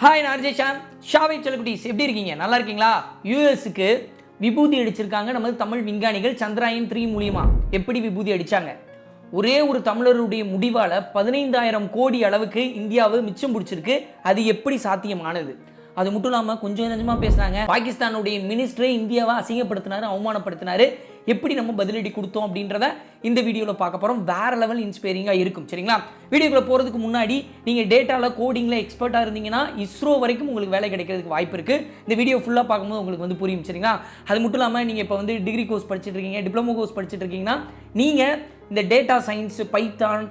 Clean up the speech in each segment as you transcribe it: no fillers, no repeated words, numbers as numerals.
Hi, நான் RJ Sha Family celebrities. எப்படி இருக்கீங்க? நல்லா இருக்கீங்களா? யூஎஸ்க்கு விபூதி அடிச்சிருக்காங்க நமது தமிழ் விஞ்ஞானிகள் சந்திராயன் 3 மூலியமா. எப்படி விபூதி அடிச்சாங்க? ஒரே ஒரு தமிழருடைய முடிவால 15,000 கோடி அளவுக்கு இந்தியாவை மிச்சம் பிடிச்சிருக்கு. அது எப்படி சாத்தியமானது? அது மட்டும் இல்லாமல் கொஞ்சம் கொஞ்சமாக பேசுனாங்க. பாகிஸ்தானுடைய மினிஸ்டரே இந்தியாவை அசிங்கப்படுத்தினாரு, அவமானப்படுத்தினாரு. எப்படி நம்ம பதிலடி கொடுத்தோம் அப்படின்றத இந்த வீடியோவில் பார்க்க போகிறோம். வேறு லெவல் இன்ஸ்பைரிங்காக இருக்கும். சரிங்களா? வீடியோக்குள்ள போகிறதுக்கு முன்னாடி நீங்கள் டேட்டாவில் கோடிங்கில் எக்ஸ்பர்ட்டாக இருந்தீங்கன்னா இஸ்ரோ வரைக்கும் உங்களுக்கு வேலை கிடைக்கிறதுக்கு வாய்ப்பு இருக்குது. இந்த வீடியோ ஃபுல்லாக பார்க்கும்போது உங்களுக்கு வந்து புரியும். சரிங்களா? அது மட்டும் இல்லாமல் நீங்கள் இப்போ வந்து டிகிரி கோர்ஸ் படிச்சுட்டு இருக்கீங்க, டிப்ளமோ கோர்ஸ் படிச்சுட்டு இருக்கீங்கன்னா நீங்கள் இந்த data science, Python,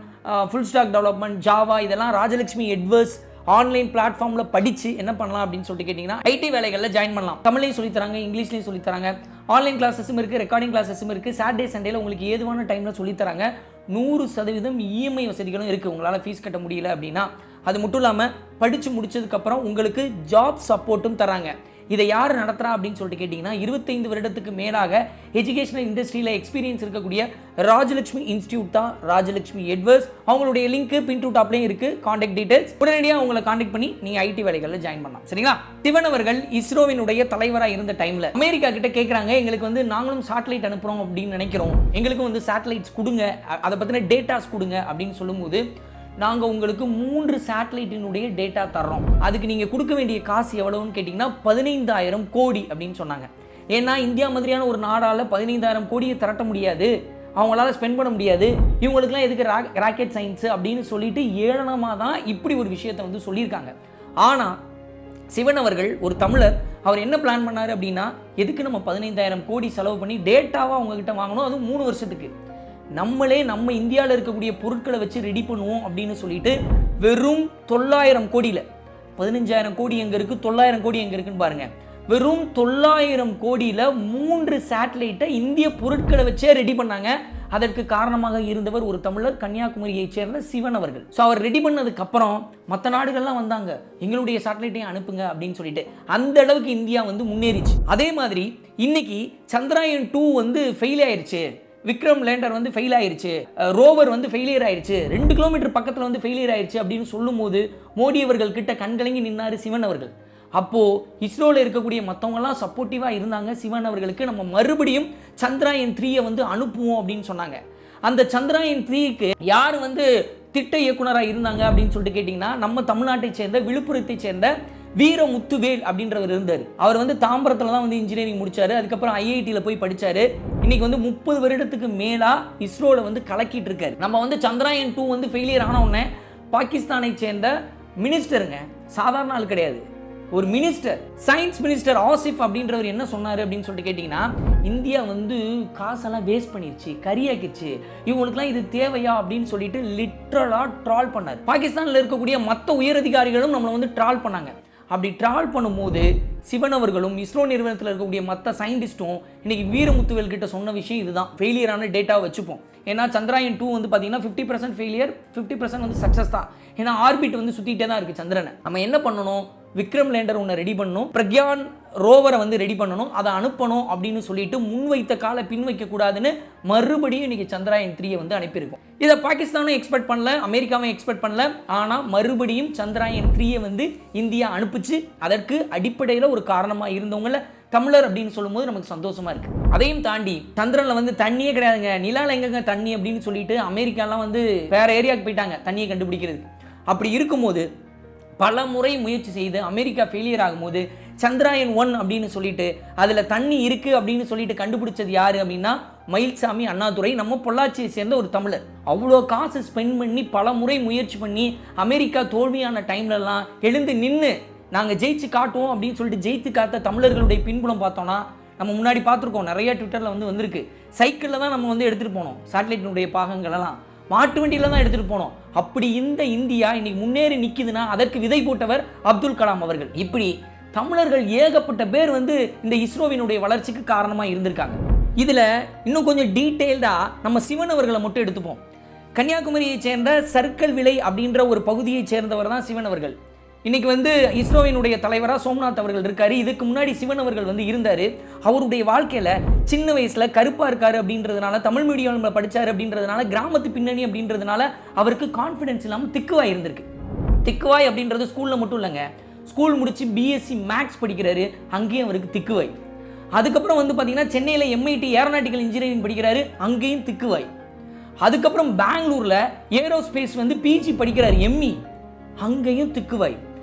full stock development, Java இதெல்லாம் ராஜலட்சுமி எட்வர்ஸ் ஆன்லைன் பிளாட்ஃபார்மில் படித்து என்ன பண்ணலாம் அப்படின்னு சொல்லிட்டு கேட்டிங்கன்னா ஐடி வேலைகளில் ஜாயின் பண்ணலாம். தமிழையும் சொல்லித்தராங்க, இங்கிலீஷ்லையும் சொல்லித்தராங்க. ஆன்லைன் கிளாஸஸும் இருக்குது, ரெக்கார்டிங் கிளாஸஸும் இருக்குது. சாட்டர்டே சண்டேல உங்களுக்கு ஏதுவான டைமில் சொல்லித்தராங்க. 100% இஎம்ஐ வசதிகளும் இருக்குது உங்களால் ஃபீஸ் கட்ட முடியல அப்படின்னா. அது மட்டும் இல்லாமல் படித்து முடிச்சதுக்கப்புறம் உங்களுக்கு ஜாப் சப்போர்ட்டும் தராங்க. இதை யார் நடத்துகிறா அப்படின்னு சொல்லிட்டு கேட்டிங்கன்னா 25 வருடத்துக்கு மேலாக எஜுகேஷனல் இண்டஸ்ட்ரியில் எக்ஸ்பீரியன்ஸ் இருக்கக்கூடிய ராஜலட்சுமி இன்ஸ்டியூட் தான் ராஜலட்சுமி எட்வர்ஸ். அவங்களுடைய லிங்க் பின் டு டாப்லேயும் இருக்குது. கான்டாக்ட் டீடைல்ஸ் உடனடியாக அவங்களை கான்டாக்ட் பண்ணி நீங்கள் ஐடி வேலைகளில் ஜாயின் பண்ணலாம். சரிங்களா? சிவன் அவர்கள் இஸ்ரோவினுடைய தலைவராக இருந்த டைமில் அமெரிக்கா கிட்ட கேட்குறாங்க, எங்களுக்கு வந்து நாங்களும் சேட்டலைட் அனுப்புகிறோம் அப்படின்னு நினைக்கிறோம், எங்களுக்கும் வந்து சேட்டலைட்ஸ் கொடுங்க, அதை பற்றின டேட்டாஸ் கொடுங்க அப்படின்னு சொல்லும்போது நாங்கள் உங்களுக்கு 3 சேட்டலைட்டினுடைய டேட்டா தர்றோம், அதுக்கு நீங்கள் கொடுக்க வேண்டிய காசு எவ்வளோன்னு கேட்டிங்கன்னா 15,000 கோடி அப்படின்னு சொன்னாங்க. ஏன்னா இந்தியா மாதிரியான ஒரு நாடால் 15,000 கோடியை திரட்ட முடியாது, அவங்களால ஸ்பெண்ட் பண்ண முடியாது, இவங்களுக்குலாம் எதுக்கு ராக்கெட் சயின்ஸு அப்படின்னு சொல்லிட்டு ஏளனமாக தான் இப்படி ஒரு விஷயத்தை வந்து சொல்லியிருக்காங்க. ஆனால் சிவன் அவர்கள் ஒரு தமிழர், அவர் என்ன பிளான் பண்ணார் அப்படின்னா எதுக்கு நம்ம 15,000 கோடி செலவு பண்ணி டேட்டாவாக அவங்கக்கிட்ட வாங்கணும், அதுவும் 3 வருஷத்துக்கு நம்மளே நம்ம இந்தியாவில் இருக்கக்கூடிய பொருட்களை வச்சு ரெடி பண்ணுவோம் அப்படின்னு சொல்லிட்டு வெறும் 900 கோடியில் 15,000 கோடி எங்கே இருக்குது, 900 கோடி எங்கே இருக்குன்னு பாருங்கள். வெறும் 900 கோடியில் 3 சேட்டலைட்டை இந்திய பொருட்களை வச்சே ரெடி பண்ணாங்க. அதற்கு காரணமாக இருந்தவர் ஒரு தமிழர், கன்னியாகுமரியைச் சேர்ந்த சிவன் அவர்கள். ஸோ அவர் ரெடி பண்ணதுக்கப்புறம் மற்ற நாடுகள்லாம் வந்தாங்க, எங்களுடைய சேட்டலைட்டையும் அனுப்புங்க அப்படின்னு சொல்லிட்டு. அந்த அளவுக்கு இந்தியா வந்து முன்னேறிச்சு. அதே மாதிரி இன்னைக்கு சந்திராயன் 2 வந்து ஃபெயில் ஆயிடுச்சு, விக்ரம் லேண்டர் வந்து ஃபெயில் ஆயிடுச்சு, ரோவர் வந்து ஃபெயிலியர் ஆயிடுச்சு, 2 கிலோமீட்டர் பக்கத்தில் வந்து ஃபெயிலியர் ஆயிடுச்சு அப்படின்னு சொல்லும் போது மோடி அவர்கள் கிட்ட கண்கலங்கி நின்னார் சிவன் அவர்கள். அப்போது இஸ்ரோவில் இருக்கக்கூடிய மற்றவங்கலாம் சப்போர்ட்டிவாக இருந்தாங்க சிவன் அவர்களுக்கு. நம்ம மறுபடியும் சந்திராயன் 3 வந்து அனுப்புவோம் அப்படின்னு சொன்னாங்க. அந்த சந்திராயன் 3க்கு யார் வந்து திட்ட இயக்குனராக இருந்தாங்க அப்படின்னு சொல்லிட்டு கேட்டிங்கன்னா நம்ம தமிழ்நாட்டை சேர்ந்த, விழுப்புரத்தை சேர்ந்த வீரமுத்துவேல் அப்படின்றவர் இருந்தார். அவர் வந்து தாம்பரத்தில் தான் வந்து இன்ஜினியரிங் முடித்தார். அதுக்கப்புறம் ஐஐடியில் போய் படித்தார். இன்றைக்கி வந்து 30 வருடத்துக்கு மேலாக இஸ்ரோவில் வந்து கலக்கிட்டு இருக்காரு. நம்ம வந்து சந்திராயன் 2 வந்து ஃபெயிலியர் ஆன உடனே பாகிஸ்தானை சேர்ந்த மினிஸ்டருங்க, சாதாரண ஆள் கிடையாது, ஒரு மினிஸ்டர், சயின்ஸ் மினிஸ்டர் ஆசிஃப் அப்படின்றவர் என்ன சொன்னார் அப்படின்னு சொல்லிட்டு கேட்டிங்கன்னா இந்தியா வந்து காசெல்லாம் வேஸ்ட் பண்ணிருச்சு, கரியாக்கிடுச்சு, இவங்களுக்குலாம் இது தேவையா அப்படின்னு சொல்லிட்டு லிட்ரலாக ட்ரால் பண்ணார். பாகிஸ்தானில் இருக்கக்கூடிய மற்ற உயரதிகாரிகளும் நம்மளை வந்து ட்ரால் பண்ணாங்க. அப்படி ட்ரால் பண்ணும்போது சிவன் அவர்களும் இஸ்ரோ நிறுவனத்தில் இருக்கக்கூடிய மற்ற சயின்டிஸ்ட்டும் இன்றைக்கி வீரமுத்துவேல் கிட்ட சொன்ன விஷயம் இதுதான், ஃபெயிலியரான டேட்டாவை வச்சுப்போம். ஏன்னா சந்திராயன் 2 வந்து பார்த்தீங்கன்னா 50% ஃபெயிலியர், 50% வந்து சக்ஸஸ் தான். ஏன்னா ஆர்பிட் வந்து சுற்றிட்டே தான் இருக்குது சந்திரனை. நம்ம என்ன பண்ணணும், விக்ரம் லேண்டர் ஒன்று ரெடி பண்ணணும், பிரக்யான் ரோவரை வந்து ரெடி பண்ணணும், அதை அனுப்பணும் அப்படின்னு சொல்லிட்டு முன்வைத்த காலை பின் வைக்கக்கூடாதுன்னு மறுபடியும் இன்றைக்கி சந்திராயன் 3 வந்து அனுப்பியிருக்கோம். இதை பாகிஸ்தானும் எக்ஸ்பெக்ட் பண்ணல, அமெரிக்காவும் எக்ஸ்பெக்ட் பண்ணல. ஆனால் மறுபடியும் சந்திராயன் 3 வந்து இந்தியா அனுப்பிச்சு. அதற்கு அடிப்படையில் ஒரு காரணமாக இருந்தவங்கள தமிழர் அப்படின்னு சொல்லும்போது நமக்கு சந்தோஷமா இருக்கு. அதையும் தாண்டி சந்திரனில் வந்து தண்ணியே கிடையாதுங்க, நிலாவில் எங்கங்க தண்ணி அப்படின்னு சொல்லிட்டு அமெரிக்காலாம் வந்து வேற ஏரியாவுக்கு போயிட்டாங்க தண்ணியை கண்டுபிடிக்கிறதுக்கு. அப்படி இருக்கும்போது பல முறை முயற்சி செய்து அமெரிக்கா ஃபெயிலியர் ஆகும்போது சந்திராயன் 1 அப்படின்னு சொல்லிட்டு அதில் தண்ணி இருக்குது அப்படின்னு சொல்லிட்டு கண்டுபிடிச்சது யார் அப்படின்னா மயில்சாமி அண்ணாதுரை, நம்ம பொள்ளாச்சியை சேர்ந்த ஒரு தமிழர். அவ்வளோ காசு ஸ்பெண்ட் பண்ணி பல முறை முயற்சி பண்ணி அமெரிக்கா தோல்வியான டைம்லலாம் எழுந்து நின்று நாங்கள் ஜெயிச்சு காட்டுவோம் அப்படின்னு சொல்லிட்டு ஜெயித்து காத்த தமிழர்களுடைய பின்புலம் பார்த்தோன்னா நம்ம முன்னாடி பார்த்துருக்கோம், நிறைய ட்விட்டரில் வந்து வந்திருக்கு. சைக்கிளில் தான் நம்ம வந்து எடுத்துகிட்டு போனோம், சேட்டலைட்டினுடைய பாகங்களெல்லாம் மாட்டு வண்டியில் தான் எடுத்துகிட்டு போனோம். அப்படி இந்த இந்தியா இன்னைக்கு முன்னேறி நிற்குதுன்னா அதற்கு விதை போட்டவர் அப்துல் கலாம் அவர்கள். இப்படி தமிழர்கள் ஏகப்பட்ட பேர் வந்து இந்த இஸ்ரோவினுடைய வளர்ச்சிக்கு காரணமாக இருந்திருக்காங்க. இதில் இன்னும் கொஞ்சம் டீட்டெயில்டாக நம்ம சிவன் அவர்களை மட்டும் எடுத்துப்போம். கன்னியாகுமரியை சேர்ந்த சர்க்கல் விலை அப்படின்ற ஒரு பகுதியை சேர்ந்தவர் தான் சிவன் அவர்கள். இன்னைக்கு வந்து இஸ்ரோவினுடைய தலைவராக சோம்நாத் அவர்கள் இருக்காரு. இதுக்கு முன்னாடி சிவன் அவர்கள் வந்து இருந்தார். அவருடைய வாழ்க்கையில் சின்ன வயசில் கருப்பாக இருக்காரு அப்படின்றதுனால, தமிழ் மீடியமில் படித்தார் அப்படின்றதுனால, கிராமத்து பின்னணி அப்படின்றதுனால அவருக்கு கான்ஃபிடன்ஸ் இல்லாமல் திக்குவாய் இருந்திருக்கு. திக்குவாய் அப்படின்றது ஸ்கூலில் மட்டும் இல்லைங்க, ஸ்கூல் முடித்து பிஎஸ்சி மேக்ஸ் படிக்கிறாரு, அங்கேயும் அவருக்கு திக்குவாய். அதுக்கப்புறம் வந்து பார்த்தீங்கன்னா சென்னையில் எம்ஐடி ஏரோநாட்டிக்கல் இன்ஜினியரிங் படிக்கிறாரு, அங்கேயும் திக்குவாய். அதுக்கப்புறம் பெங்களூரில் ஏரோஸ்பேஸ் வந்து பிஜி படிக்கிறார், எம்இ, அங்கேயும் திக்குவாய்.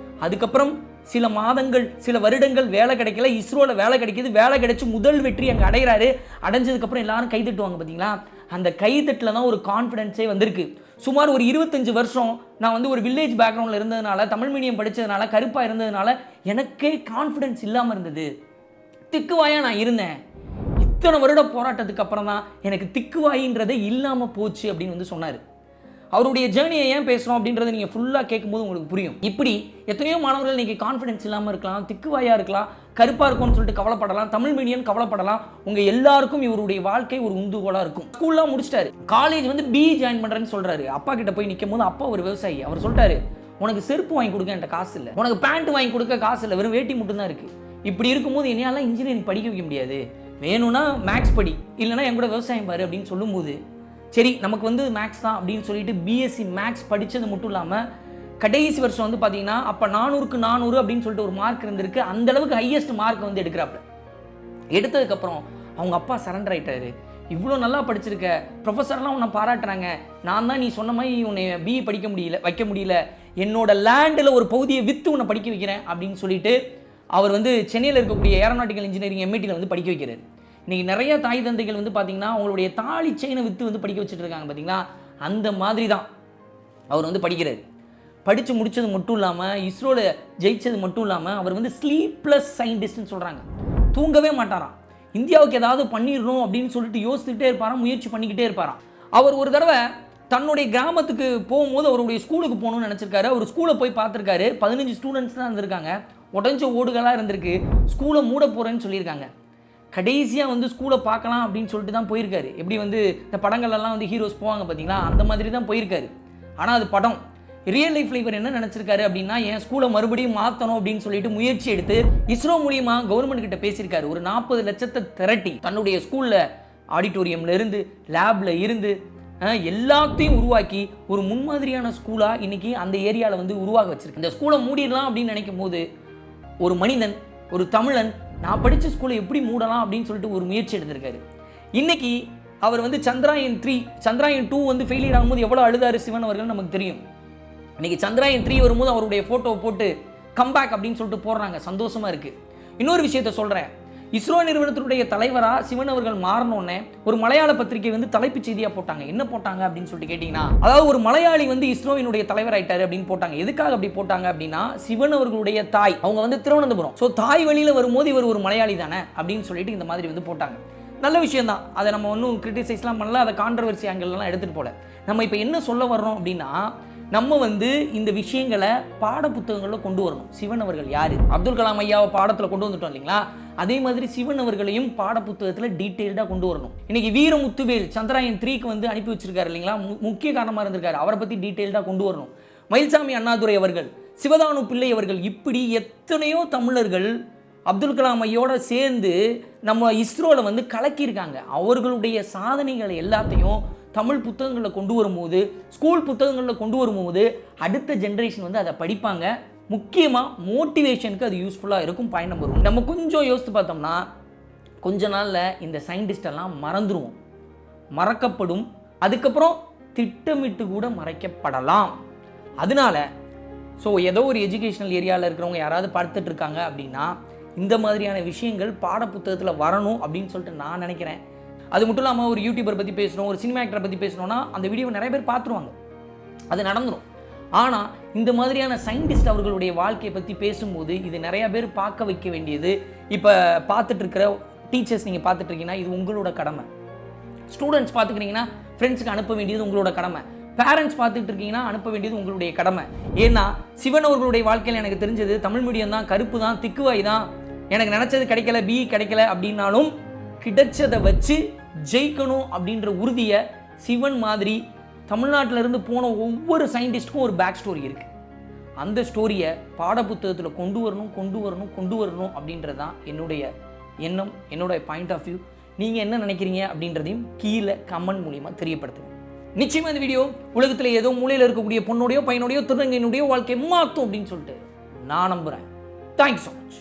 அதுக்கப்புறம் சில மாதங்கள் சில வருடங்கள் வேலை கிடைக்கல, இஸ்ரோவில் வேலை கிடைக்கிது, வேலை கிடைச்சி முதல் வெற்றி அங்கே அடைகிறாரு. அடைஞ்சதுக்கப்புறம் எல்லாரும் கைதட்டுவாங்க பார்த்தீங்களா, அந்த கைதட்டில் தான் ஒரு கான்ஃபிடென்ஸே வந்திருக்கு. சுமார் ஒரு 25 வருஷம் நான் வந்து ஒரு வில்லேஜ் பேக்ரவுண்டில் இருந்ததுனால, தமிழ் மீடியம் படித்ததுனால, கருப்பாக இருந்ததுனால எனக்கே கான்ஃபிடென்ஸ் இல்லாமல் இருந்தது, திக்குவாயாக நான் இருந்தேன். இத்தனை வருட போராட்டத்துக்கு அப்புறம் தான் எனக்கு திக்குவாயின்றதே இல்லாமல் போச்சு அப்படின்னு வந்து சொன்னார். அவருடைய ஜேர்னியை ஏன் பேசுகிறோம் அப்படின்றத நீங்கள் ஃபுல்லாக கேட்கும்போது உங்களுக்கு புரியும். இப்படி எத்தனையோ மாணவர்கள் இன்றைக்கி கான்ஃபிடென்ஸ் இல்லாமல் இருக்கலாம், திக்குவாயாக இருக்கலாம், கருப்பாக இருக்கும்னு சொல்லிட்டு கவலைப்படலாம், தமிழ் மீடியம் கவலைப்படலாம். உங்கள் எல்லாருக்கும் இவருடைய வாழ்க்கை ஒரு உந்துகோலாக இருக்கும். ஸ்கூல்லாம் முடிச்சிட்டாரு, காலேஜ் வந்து பிஇ ஜாயின் பண்ணுறேன்னு சொல்கிறாரு. அப்பா கிட்ட போய் நிற்கும் போது அப்பா ஒரு விவசாயி, அவர் சொல்லிட்டாரு, உனக்கு செருப்பு வாங்கி கொடுக்க என்கிட்ட காசு இல்லை, உனக்கு பேண்ட் வாங்கி கொடுக்க காசு இல்லை, வெறும் வேட்டி மட்டும்தான் இருக்குது. இப்படி இருக்கும்போது என்னையாலாம் இன்ஜினியரிங் படிக்க வைக்க முடியாது, வேணும்னா மேக்ஸ் படி, இல்லைனா என் கூட விவசாயம் பாரு அப்படின்னு சொல்லும்போது, சரி நமக்கு வந்து மேக்ஸ் தான் அப்படின்னு சொல்லிட்டு பிஎஸ்சி மேக்ஸ் படித்தது மட்டும் இல்லாமல் கடைசி வருஷம் வந்து பார்த்தீங்கன்னா அப்போ 400க்கு 400 அப்படின்னு சொல்லிட்டு ஒரு மார்க் இருந்திருக்கு. அந்தளவுக்கு ஹையஸ்ட் மார்க் வந்து எடுக்கிறாப்புல. எடுத்ததுக்கப்புறம் அவங்க அப்பா சரண்டர் ஆகிட்டாரு. இவ்வளோ நல்லா படிச்சிருக்க, ப்ரொஃபஸர்லாம் உன்னை பாராட்டுறாங்க, நான் தான் நீ சொன்ன மாதிரி உன்னை பிஇ படிக்க முடியல, வைக்க முடியல, என்னோட லேண்டில் ஒரு பகுதியை விற்று உன்னை படிக்க வைக்கிறேன் அப்படின்னு சொல்லிட்டு அவர் வந்து சென்னையில் இருக்கக்கூடிய ஏரோநாட்டிக்கல் இன்ஜினியரிங் எம்ஐடியில் வந்து படிக்க வைக்கிறார். இன்றைக்கி நிறைய தாய் தந்தைகள் வந்து பார்த்திங்கன்னா அவங்களுடைய தாலி செயினை விற்று வந்து படிக்க வச்சுட்டு இருக்காங்க பார்த்தீங்களா, அந்த மாதிரி தான் அவர் வந்து படிக்கிறார். படித்து முடித்தது மட்டும் இல்லாமல் இஸ்ரோவில் ஜெயித்தது மட்டும் இல்லாமல் அவர் வந்து ஸ்லீப்லெஸ் சயின்டிஸ்ட்னு சொல்கிறாங்க. தூங்கவே மாட்டாராம், இந்தியாவுக்கு ஏதாவது பண்ணிடணும் அப்படின்னு சொல்லிட்டு யோசிச்சுக்கிட்டே இருப்பாராம், முயற்சி பண்ணிக்கிட்டே இருப்பாராம். அவர் ஒரு தடவை தன்னுடைய கிராமத்துக்கு போகும்போது அவருடைய ஸ்கூலுக்கு போகணும்னு நினச்சிருக்காரு. அவர் ஸ்கூலை போய் பார்த்துருக்காரு, 15 ஸ்டூடெண்ட்ஸ் தான் இருந்திருக்காங்க, உடஞ்ச ஓடுகளாக இருந்திருக்கு, ஸ்கூலை மூட போகிறேன்னு சொல்லியிருக்காங்க. கடைசியாக வந்து ஸ்கூலை பார்க்கலாம் அப்படின்னு சொல்லிட்டு தான் போயிருக்காரு. எப்படி வந்து இந்த படங்கள்லாம் வந்து ஹீரோஸ் போவாங்க பார்த்தீங்களா, அந்த மாதிரி தான் போயிருக்காரு. ஆனால் அது படம். ரியல் லைஃப்ல இவர் என்ன நினச்சிருக்காரு அப்படின்னா, என் ஸ்கூலை மறுபடியும் மாற்றணும் அப்படின்னு சொல்லிட்டு முயற்சி எடுத்து இஸ்ரோ மூலியமாக கவர்மெண்ட் கிட்ட பேசியிருக்காரு. ஒரு 40 லட்சத்தை திரட்டி தன்னுடைய ஸ்கூலில் ஆடிட்டோரியமில் இருந்து லேபில் இருந்து எல்லாத்தையும் உருவாக்கி ஒரு முன்மாதிரியான ஸ்கூலாக இன்றைக்கி அந்த ஏரியாவில் வந்து உருவாக வச்சிருக்கு. இந்த ஸ்கூலை மூடிடலாம் அப்படின்னு நினைக்கும் போது ஒரு மனிதன், ஒரு தமிழன், நான் படித்த ஸ்கூலை எப்படி மூடலாம் அப்படின்னு சொல்லிட்டு ஒரு முயற்சி எடுத்திருக்காரு. இன்றைக்கி அவர் வந்து சந்திராயன் 3 சந்திராயன் 2 வந்து ஃபெயிலியர் ஆகும்போது எவ்வளோ அழுதாரு சிவன் அவர்கள் நமக்கு தெரியும். இன்றைக்கி சந்திராயன் 3 வரும்போது அவருடைய ஃபோட்டோவை போட்டு கம்பேக் அப்படின்னு சொல்லிட்டு போடுறாங்க, சந்தோஷமாக இருக்குது. இன்னொரு விஷயத்த சொல்கிறேன், இஸ்ரோ நிறுவனத்தினுடைய தலைவராக சிவன் அவர்கள் மாறினோன்னே ஒரு மலையாள பத்திரிகை வந்து தலைப்புச் செய்தியாக போட்டாங்க. என்ன போட்டாங்க அப்படின்னு சொல்லிட்டு கேட்டிங்கன்னா, அதாவது ஒரு மலையாளி வந்து இஸ்ரோவினுடைய தலைவர் ஆயிட்டாரு அப்படின்னு போட்டாங்க. எதுக்காக அப்படி போட்டாங்க அப்படின்னா, சிவன் அவர்களுடைய தாய் அவங்க வந்து திருவனந்தபுரம், ஸோ தாய் வழியில் வரும்போது இவர் ஒரு மலையாளி தானே அப்படின்னு சொல்லிட்டு இந்த மாதிரி வந்து போட்டாங்க. நல்ல விஷயம் தான், அதை நம்ம ஒன்றும் கிரிட்டிசைஸ்லாம் பண்ணல, அதை கான்ட்ரவர்சி ஆங்கிள்லாம் எடுத்துகிட்டு போல. நம்ம இப்போ என்ன சொல்ல வர்றோம் அப்படின்னா, நம்ம வந்து இந்த விஷயங்களை பாட புத்தகங்களில் கொண்டு வரணும். சிவன் அவர்கள் யார், அப்துல் கலாம் ஐயாவை பாடத்தில் கொண்டு வந்துட்டோம் இல்லைங்களா, அதே மாதிரி சிவன் அவர்களையும் பாட புத்தகத்தில் டீட்டெயில்டாக கொண்டு வரணும். இன்னைக்கு வீரமுத்துவேல் சந்திராயன் 3க்கு வந்து அனுப்பி வச்சிருக்காரு இல்லைங்களா, முக்கிய காரணமாக இருந்திருக்காரு, அவரை பற்றி டீட்டெயில்டாக கொண்டு வரணும். மயில்சாமி அண்ணாதுரை அவர்கள், சிவதானு பிள்ளை அவர்கள், இப்படி எத்தனையோ தமிழர்கள் அப்துல் கலாம் ஐயோட சேர்ந்து நம்ம இஸ்ரோவில் வந்து கலக்கியிருக்காங்க. அவர்களுடைய சாதனைகளை எல்லாத்தையும் தமிழ் புத்தகங்களில் கொண்டு வரும்போது, ஸ்கூல் புத்தகங்களில் கொண்டு வரும்போது அடுத்த ஜென்ரேஷன் வந்து அதை படிப்பாங்க. முக்கியமாக மோட்டிவேஷனுக்கு அது யூஸ்ஃபுல்லாக இருக்கும். பாயிண்ட் நம்பர் 1, நம்ம கொஞ்சம் யோசித்து பார்த்தோம்னா கொஞ்ச நாளில் இந்த சயின்டிஸ்டெல்லாம் மறந்துடுவோம், மறக்கப்படும், அதுக்கப்புறம் திட்டமிட்டு கூட மறைக்கப்படலாம். அதனால ஏதோ ஒரு எஜுகேஷனல் ஏரியாவில் இருக்கிறவங்க யாராவது பார்த்துட்டு இருக்காங்க அப்படின்னா இந்த மாதிரியான விஷயங்கள் பாட புத்தகத்தில் வரணும் அப்படின்னு சொல்லிட்டு நான் நினைக்கிறேன். அது மட்டும் இல்லாமல் ஒரு யூடியூபர் பற்றி பேசுகிறோம், ஒரு சினிமா ஆக்டரை பற்றி பேசுகிறோன்னா அந்த வீடியோவை நிறைய பேர் பார்த்துருவாங்க, அது நடந்துடும். ஆனால் இந்த மாதிரியான சயின்டிஸ்ட் அவர்களுடைய வாழ்க்கையை பற்றி பேசும்போது இது நிறையா பேர் பார்க்க வைக்க வேண்டியது. இப்போ பார்த்துட்டு இருக்கிற டீச்சர்ஸ் நீங்கள் பார்த்துட்ருக்கீங்கன்னா இது உங்களோட கடமை. ஸ்டூடெண்ட்ஸ் பார்த்துக்கிறீங்கன்னா ஃப்ரெண்ட்ஸுக்கு அனுப்ப வேண்டியது உங்களோட கடமை. பேரண்ட்ஸ் பார்த்துட்டு இருக்கீங்கன்னா அனுப்ப வேண்டியது உங்களுடைய கடமை. ஏன்னா சிவன் அவர்களுடைய வாழ்க்கையில் எனக்கு தெரிஞ்சது தமிழ் மீடியம் தான், கருப்பு தான், திக்குவாய் தான், எனக்கு நினச்சது கிடைக்கல, பிஇ கிடைக்கல அப்படின்னாலும் கிடைச்சதை வச்சு ஜெயிக்கணும் அப்படின்ற உறுதியை சிவன் மாதிரி தமிழ்நாட்டில் இருந்து போன ஒவ்வொரு சயின்டிஸ்ட்டுக்கும் ஒரு பேக் ஸ்டோரி இருக்குது. அந்த ஸ்டோரியை பாடப்புத்தகத்தில் கொண்டு வரணும் அப்படின்றது தான் என்னுடைய எண்ணம், என்னோட பாயிண்ட் ஆஃப் வியூ. நீங்கள் என்ன நினைக்கிறீங்க அப்படின்றதையும் கீழே கமெண்ட் மூலிமா தெரியப்படுத்துங்க. நிச்சயமாக இந்த வீடியோ உலகத்தில் ஏதோ மூலையில் இருக்கக்கூடிய பொண்ணுடையோ பையனுடையோ திருநங்கையினுடைய வாழ்க்கையை மாற்றும் அப்படின்னு சொல்லிட்டு நான் நம்புகிறேன். Thanks so much.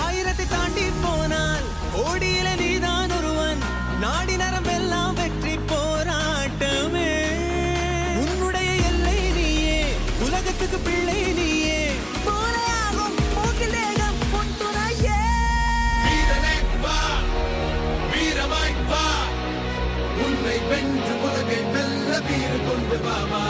ஆயிரத்தை தாண்டி போனால் ஓடியில நீதான் ஒருவன், நாடி நரம்பெல்லாம் வெற்றி போராட்டமே. உன்னுடைய எல்லை நீயே, உலகத்துக்கு பிள்ளை நீயே, போலையாகும் போக்கிலேகம் பொன்துணையே. வீரமாய் வா, உன்னை வென்று உலகை வெல்ல வீறு கொண்டு வாமா.